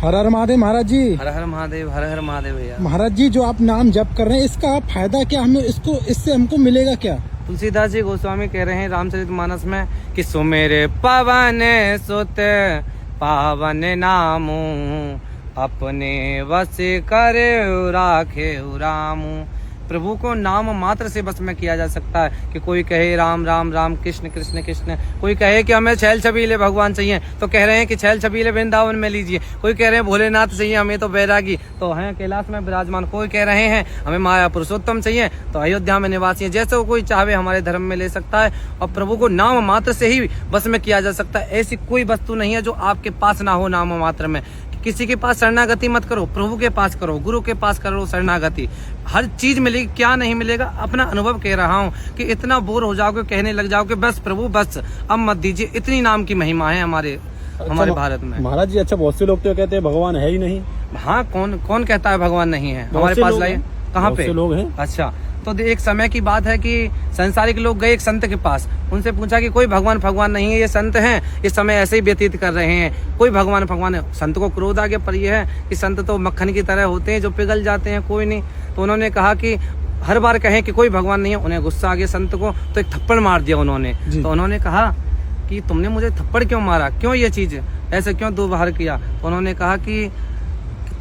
हर हर महादेव महाराज जी। हर हर महादेव, हर हर महादेव भैया। महाराज जी, जो आप नाम जप कर रहे हैं, इसका फायदा क्या, हमें इससे हमको मिलेगा क्या? तुलसीदास जी गोस्वामी कह रहे हैं रामचरितमानस में कि सुमेरे पवन सुत पावन नामू, अपने वश करे राखे रामू। प्रभु को नाम मात्र से बस में किया जा सकता है कि कोई कहे राम राम राम, कृष्ण कृष्ण कृष्ण, कोई कहे कि हमें छैल छबीले भगवान चाहिए तो कह रहे हैं कि छैल छबीले वृंदावन में लीजिए, कोई कह रहे हैं भोलेनाथ चाहिए हमें तो बैरागी तो हैं कैलाश में विराजमान, कोई कह रहे हैं हमें माया पुरुषोत्तम चाहिए तो अयोध्या में निवासी है। जैसे कोई चाहे हमारे धर्म में ले सकता है और प्रभु को नाम मात्र से ही बस में किया जा सकता है। ऐसी कोई वस्तु नहीं है जो आपके पास ना हो नाम मात्र में। किसी के पास शरणागति मत करो, प्रभु के पास करो, गुरु के पास करो शरणागति। हर चीज मिलेगी, क्या नहीं मिलेगा अपना अनुभव कह रहा हूँ कि इतना बोर हो जाओगे, कहने लग जाओगे बस प्रभु बस अब मत दीजिए। इतनी नाम की महिमा है हमारे भारत में। महाराज जी, अच्छा बहुत से लोग तो कहते हैं भगवान है ही नहीं। हाँ, कौन कहता है भगवान नहीं है? हमारे पास लाइए, कहाँ पे लोग हैं? अच्छा, तो एक समय की बात है कि संसारिक लोग गए एक संत के पास, उनसे पूछा कि कोई भगवान नहीं है, ये संत हैं, इस समय ऐसे ही व्यतीत कर रहे हैं, कोई भगवान है। संत को क्रोध आ गया, पर यह है कि संत तो मक्खन की तरह होते हैं जो पिघल जाते हैं, कोई नहीं। तो उन्होंने कहा कि हर बार कहें कि कोई भगवान नहीं है, उन्हें गुस्सा आ गया संत को, तो एक थप्पड़ मार दिया उन्होंने। तो उन्होंने कहा कि तुमने मुझे थप्पड़ क्यों मारा, क्यों ये चीज ऐसे क्यों दो बार किया? तो उन्होंने कहा कि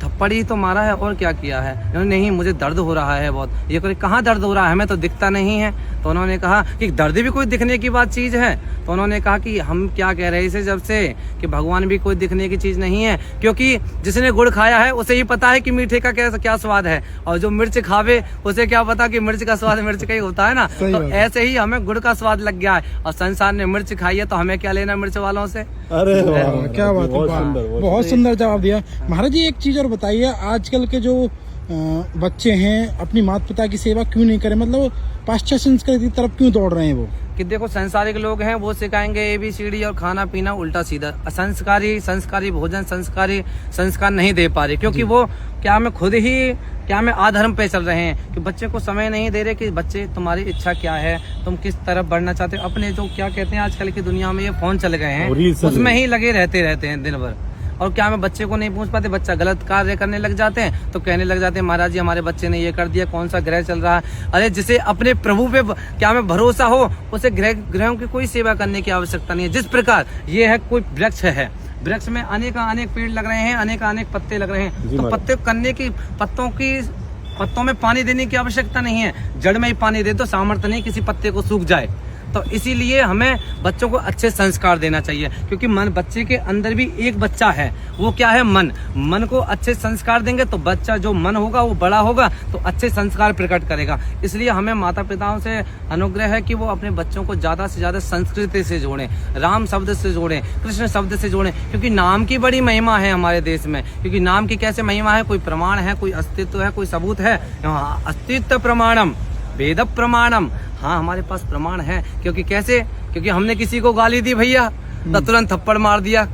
थप्पड़ ही तो मारा है और क्या किया है? नहीं, मुझे दर्द हो रहा है बहुत। ये कोई कहाँ दर्द हो रहा है, हमें तो दिखता नहीं है। तो उन्होंने कहा कि दर्द भी कोई दिखने की बात चीज है? तो उन्होंने कहा कि हम क्या कह रहे थे जब से कि भगवान भी कोई दिखने की चीज नहीं है, क्योंकि जिसने गुड़ खाया है उसे ही पता है कि मीठे का क्या स्वाद है, और जो मिर्च खावे उसे क्या पता कि मिर्च का स्वाद मिर्च का ही होता है ना। तो ऐसे ही हमें गुड़ का स्वाद लग गया है और संसार ने मिर्च खाई है, तो हमें क्या लेना मिर्च वालों से? अरे क्या बात है, बहुत सुंदर जवाब दिया महाराज जी। एक चीज और बताइए, आजकल के जो बच्चे हैं अपनी माता पिता की सेवा क्यों नहीं करें, मतलब पाश्चात्य संस्कृति की तरफ क्यों दौड़ रहे हैं वो? कि देखो, संसारिक लोग हैं, वो सिखाएंगे ABCD और खाना पीना उल्टा सीधा। संस्कारी भोजन, संस्कार नहीं दे पा रहे, क्योंकि वो क्या में आधर्म पे चल रहे हैं कि बच्चे को समय नहीं दे रहे कि बच्चे तुम्हारी इच्छा क्या है, तुम किस तरफ बढ़ना चाहते हो। अपने जो क्या कहते हैं आजकल की दुनिया में ये फोन चल गए हैं, उसमें ही लगे रहते हैं दिन भर। और क्या में बच्चे को नहीं पूछ पाते, बच्चा गलत कार्य करने लग जाते हैं तो कहने लग जाते हैं महाराज जी हमारे बच्चे ने ये कर दिया, कौन सा ग्रह चल रहा है। अरे जिसे अपने प्रभु पे क्या में भरोसा हो, उसे ग्रहों की कोई सेवा करने की आवश्यकता नहीं है। जिस प्रकार ये है, कोई वृक्ष है, वृक्ष में अनेक पेड़ लग रहे हैं, अनेक पत्ते लग रहे हैं, तो पत्ते करने की पत्तों में पानी देने की आवश्यकता नहीं है, जड़ में ही पानी दे दो, सामर्थ्य नहीं किसी पत्ते को सूख जाए। तो इसीलिए हमें बच्चों को अच्छे संस्कार देना चाहिए, क्योंकि बच्चे के अंदर भी एक बच्चा है, वो क्या है, मन को अच्छे संस्कार देंगे तो बच्चा जो मन होगा वो बड़ा होगा तो अच्छे संस्कार प्रकट करेगा। इसलिए हमें माता पिताओं से अनुग्रह है कि वो अपने बच्चों को ज्यादा से ज्यादा संस्कृति से जोड़ें, राम शब्द से जोड़ें, कृष्ण शब्द से जोड़ें, क्योंकि नाम की बड़ी महिमा है हमारे देश में। क्योंकि नाम की कैसे महिमा है, कोई प्रमाण है, कोई अस्तित्व है, कोई सबूत है। अस्तित्व प्रमाणम वेद प्रमाणम, हाँ हमारे पास प्रमाण है। क्योंकि कैसे, क्योंकि हमने किसी को गाली दी भैया तो तुरंत थप्पड़ मार दिया,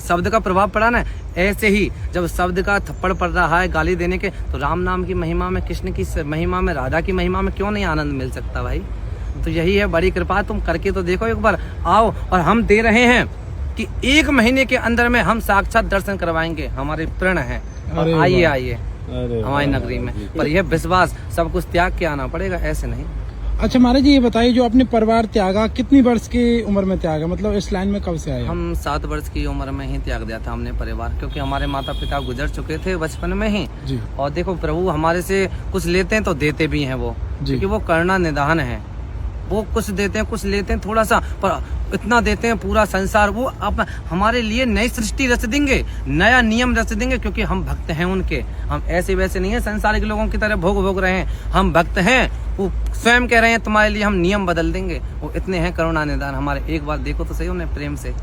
शब्द का प्रभाव पड़ा ना। ऐसे ही जब शब्द का थप्पड़ पड़ रहा है गाली देने के, तो राम नाम की महिमा में, कृष्ण की महिमा में, राधा की महिमा में क्यों नहीं आनंद मिल सकता भाई? तो यही है बड़ी कृपा, तुम करके तो देखो एक बार, आओ। और हम दे रहे हैं कि 1 महीने के अंदर में हम साक्षात दर्शन करवाएंगे, हमारे प्रण है। आइए हमारी नगरी में, पर यह विश्वास सब कुछ त्याग के आना पड़ेगा, ऐसे नहीं। अच्छा महाराज जी, ये बताइए, जो आपने परिवार त्यागा, कितनी वर्ष की उम्र में त्यागा, मतलब इस लाइन में कब से आए? हम 7 वर्ष की उम्र में ही त्याग दिया था हमने परिवार, क्योंकि हमारे माता पिता गुजर चुके थे बचपन में ही जी। और देखो, प्रभु हमारे से कुछ लेते हैं तो देते भी हैं वो, क्योंकि वो करुणा निधान है। वो कुछ देते हैं, कुछ लेते हैं थोड़ा सा, पर इतना देते हैं पूरा संसार। वो अब हमारे लिए नई सृष्टि रच देंगे, नया नियम रच देंगे, क्योंकि हम भक्त हैं उनके। हम ऐसे वैसे नहीं है संसारिक लोगों की तरह भोग रहे हैं, हम भक्त हैं। वो स्वयं कह रहे हैं तुम्हारे लिए हम नियम बदल देंगे, वो इतने हैं करुणा निदान हमारे। एक बार देखो तो सही उन्हें प्रेम से।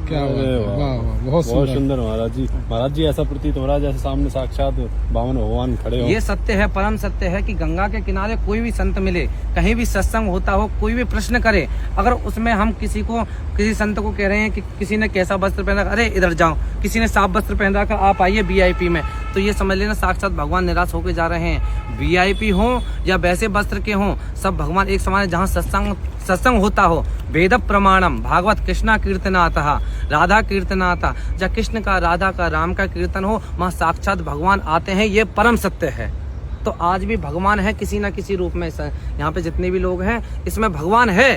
क्या बहुत सुंदर महाराज जी। महाराज जी, ऐसा प्रतीत हो रहा है जैसे सामने साक्षात बावन भगवान खड़े हो। ये सत्य है, परम सत्य है कि गंगा के किनारे कोई भी संत मिले, कहीं भी सत्संग होता हो, कोई भी प्रश्न करे, अगर उसमें हम किसी संत को कह रहे हैं कि किसी ने कैसा वस्त्र पहना, अरे इधर जाओ, किसी ने साफ वस्त्र पहन रखा, आप आइए VIP में, तो ये समझ लेना साक्षात भगवान निराश होकर जा रहे हैं। VIP हो या वैसे वस्त्र के हों, सब भगवान एक समान है। जहाँ सत्संग होता हो, वेद प्रमाणम भागवत कृष्णा कीर्तनातः, राधा कीर्तन आता, जहाँ कृष्ण का, राधा का, राम का कीर्तन हो, वहाँ साक्षात भगवान आते हैं, ये परम सत्य है। तो आज भी भगवान है किसी ना किसी रूप में, यहाँ पे जितने भी लोग हैं इसमें भगवान है,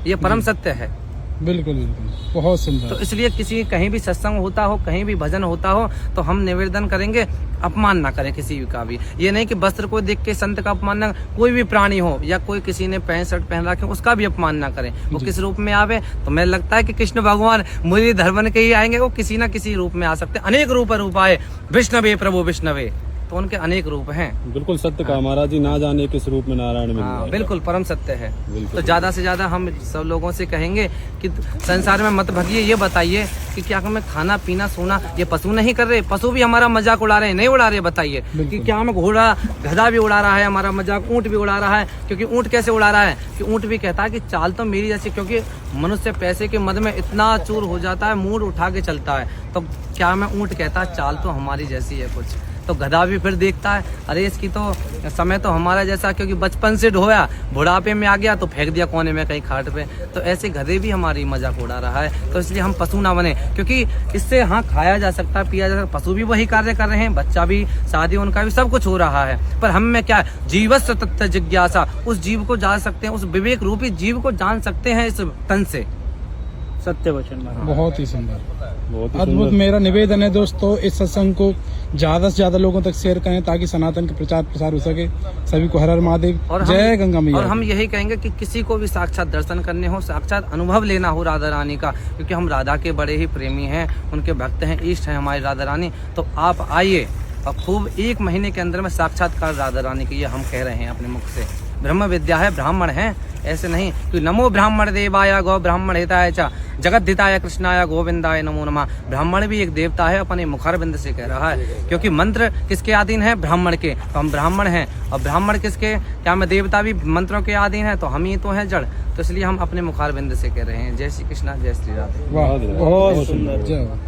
ये परम सत्य है। बिल्कुल बिल्कुल, बहुत सुंदर। तो इसलिए किसी कहीं भी सत्संग होता हो, कहीं भी भजन होता हो, तो हम निवेदन करेंगे अपमान ना करें किसी का भी। ये नहीं कि वस्त्र को देख के संत का अपमान ना, कोई भी प्राणी हो या कोई किसी ने पैंट शर्ट पहन रखे उसका भी अपमान ना करें। वो किस रूप में आवे, तो मैं लगता है कि कृष्ण भगवान मुरलीधर के ही आएंगे, वो किसी ना किसी रूप में आ सकते हैं। अनेक रूप आए विष्णवे प्रभु विष्णवे, तो उनके अनेक रूप हैं। बिल्कुल सत्य कहा महाराज जी, ना जाने किस रूप में नारायण मिल हाँ, जाएगा। बिल्कुल परम सत्य है। बिल्कुल। तो ज्यादा से ज्यादा हम सब लोगों से कहेंगे कि संसार में मत भगिए। ये बताइए कि क्या हमें खाना पीना सोना ये पशु नहीं कर रहे? पशु भी हमारा मजाक उड़ा रहे हैं, नहीं उड़ा रहे? बताइए कि क्या हमें घोड़ा गधा भी उड़ा रहा है हमारा मजाक, ऊंट भी उड़ा रहा है। क्योंकि ऊंट कैसे उड़ा रहा है कि ऊंट भी कहता है कि चाल तो मेरी जैसी, क्योंकि मनुष्य पैसे के मद में इतना चूर हो जाता है, मूड उठा के चलता है। तो क्या मैं ऊंट कहता है चाल तो हमारी जैसी है कुछ। तो गधा भी फिर देखता है, अरे इसकी तो समय तो हमारा जैसा, क्योंकि बचपन से ढोया, बुढ़ापे में आ गया तो फेंक दिया कोने में कहीं खाट पे। तो ऐसे गधे भी हमारी मजाक उड़ा रहा है। तो इसलिए हम पशु ना बने, क्योंकि इससे हाँ खाया जा सकता है, पिया जा सकता है, पशु भी वही कार्य कर रहे हैं, बच्चा भी, शादी उनका भी, सब कुछ हो रहा है। पर हम में क्या, जीवस्य तत्व जिज्ञासा, उस जीव को जान सकते हैं, उस विवेक रूपी जीव को जान सकते हैं इस तन से। सत्य वचन। बहुत ही सुंदर, बहुत ही अद्भुत। सुंदर। मेरा निवेदन है दोस्तों, इस सत्संग को ज्यादा से ज्यादा लोगों तक शेयर करें ताकि सनातन का प्रचार प्रसार हो सके। सभी को हर हर महादेव, जय गंगा मैया। और हम यही कहेंगे कि किसी को भी साक्षात दर्शन करने हो, साक्षात अनुभव लेना हो राधा रानी का, क्योंकि हम राधा के बड़े ही प्रेमी हैं, उनके भक्त हैं, इष्ट हैं हमारी राधा रानी। तो आप आइए और खूब 1 महीने के अंदर में साक्षात्कार राधा रानी की, ये हम कह रहे हैं अपने मुख से। ब्रह्म विद्या है, ब्राह्मण है, ऐसे नहीं कि नमो ब्राह्मण देवाय गौ ब्राह्मण हिताय च जगत हिताय कृष्णाय गोविंदाय नमो नमः। ब्राह्मण भी एक देवता है, अपने मुखारबिंद से कह रहा है, क्योंकि मंत्र किसके अधीन है? ब्राह्मण के। तो हम ब्राह्मण हैं, और ब्राह्मण किसके, क्या मैं देवता भी मंत्रों के अधीन है? तो हम ही तो हैं जड़। तो इसलिए हम अपने मुखारबिंद से कह रहे हैं, जय श्री कृष्णा, जय श्री राधे। वाह, बहुत सुंदर। जय।